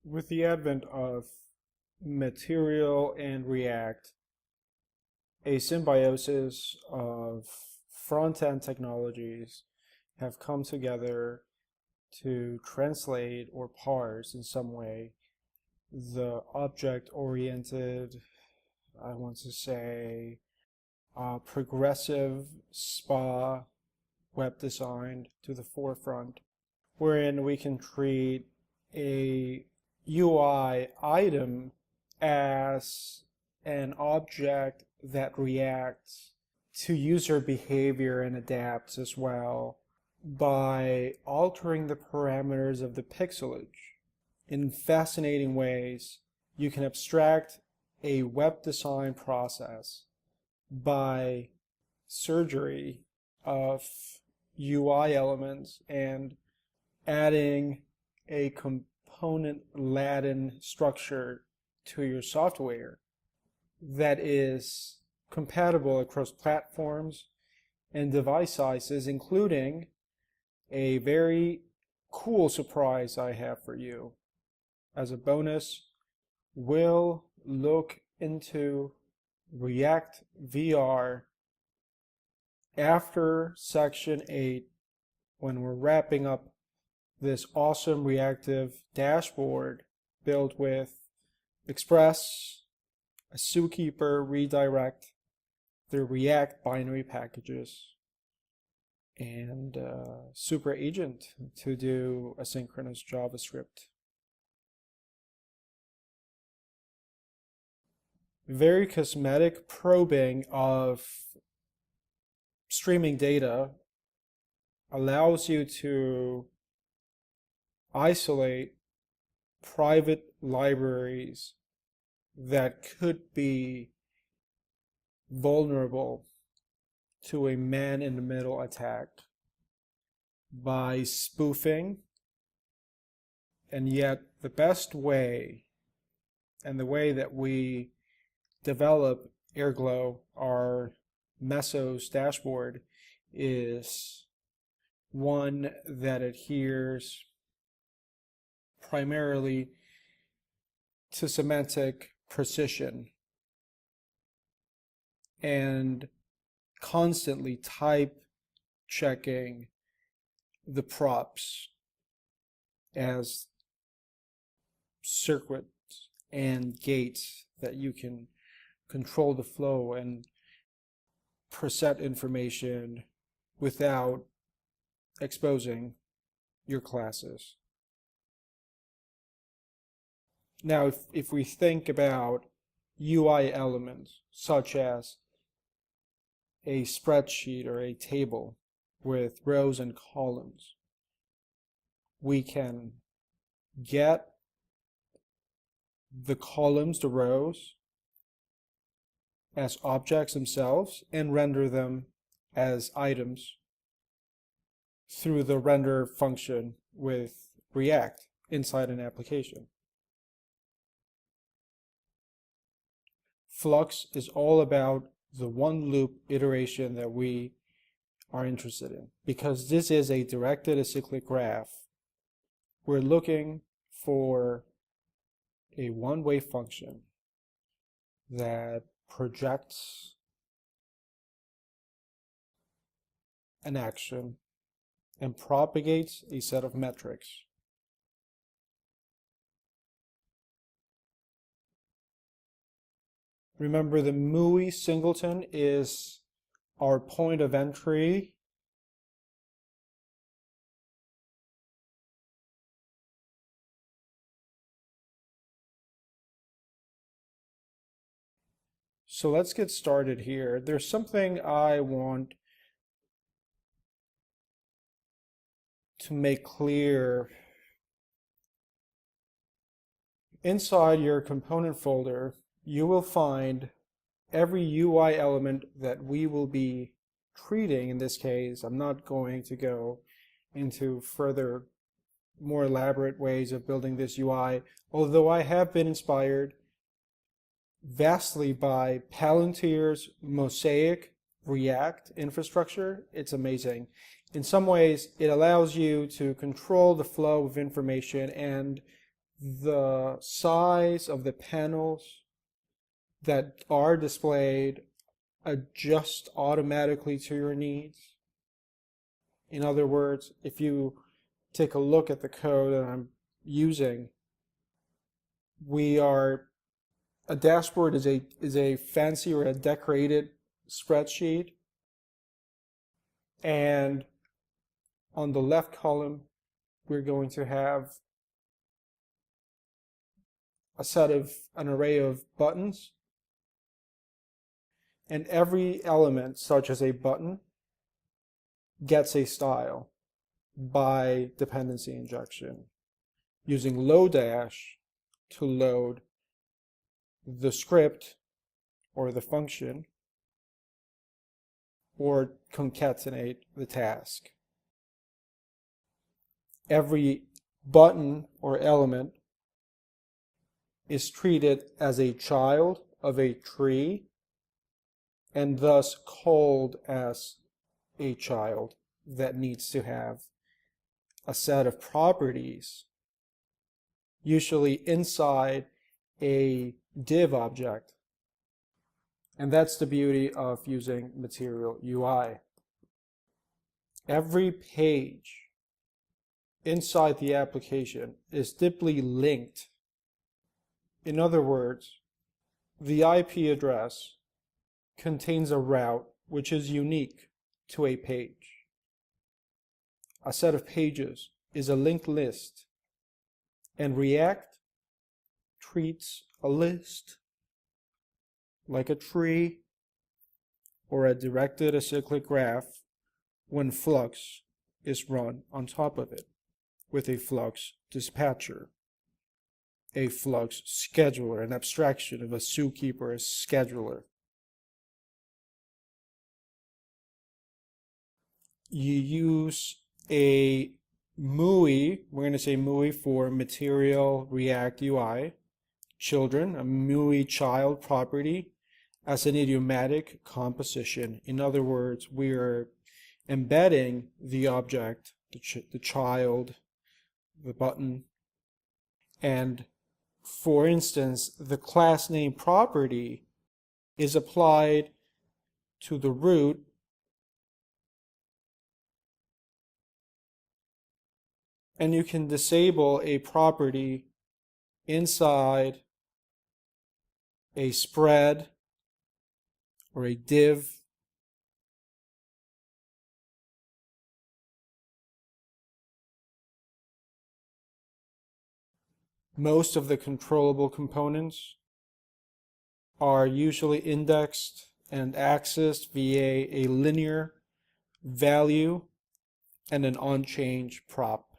With the advent of Material and React, a symbiosis of front-end technologies have come together to translate or parse in some way the object-oriented, I want to say, progressive SPA web design to the forefront, wherein we can treat a UI item as an object that reacts to user behavior and adapts as well by altering the parameters of the pixelage. In fascinating ways, you can abstract a web design process by surgery of UI elements and adding a component Latin structure to your software that is compatible across platforms and device sizes, including a very cool surprise I have for you. As a bonus, we'll look into React VR after Section 8 when we're wrapping up this awesome reactive dashboard built with Express, a Zookeeper redirect, the React binary packages, and Super Agent to do asynchronous JavaScript. Very cosmetic probing of streaming data allows you to isolate private libraries that could be vulnerable to a man-in-the-middle attack by spoofing. And yet the best way, and the way that we develop Airglow, our Mesos dashboard, is one that adheres primarily to semantic precision and constantly type checking the props as circuits and gates that you can control the flow and preset information without exposing your classes. Now, if we think about UI elements such as a spreadsheet or a table with rows and columns, we can get the columns, the rows, as objects themselves and render them as items through the render function with React inside an application. Flux is all about the one loop iteration that we are interested in. Because this is a directed acyclic graph, we're looking for a one-way function that projects an action and propagates a set of metrics. Remember, the MUI singleton is our point of entry. So let's get started here. There's something I want to make clear. Inside your component folder, you will find every UI element that we will be treating. In this case, I'm not going to go into further, more elaborate ways of building this UI, although I have been inspired vastly by Palantir's Mosaic React infrastructure. It's amazing. In some ways, it allows you to control the flow of information and the size of the panels that are displayed adjust automatically to your needs. In other words, if you take a look at the code that I'm using, a dashboard is a fancy or a decorated spreadsheet, and on the left column we're going to have an array of buttons, and every element, such as a button, gets a style by dependency injection, using lodash to load the script or the function, or concatenate the task. Every button or element is treated as a child of a tree and thus called as a child that needs to have a set of properties, usually inside a div object. And that's the beauty of using Material UI. Every page inside the application is deeply linked. In other words, the IP address contains a route which is unique to a page. A set of pages is a linked list, and React treats a list like a tree or a directed acyclic graph when Flux is run on top of it with a Flux dispatcher, a Flux scheduler, an abstraction of a zookeeper scheduler. You use a MUI, we're going to say MUI for Material React UI, children, a MUI child property, as an idiomatic composition. In other words, we're embedding the object, the child, the button, and for instance, the class name property is applied to the root and you can disable a property inside a spread or a div. Most of the controllable components are usually indexed and accessed via a linear value and an onChange prop.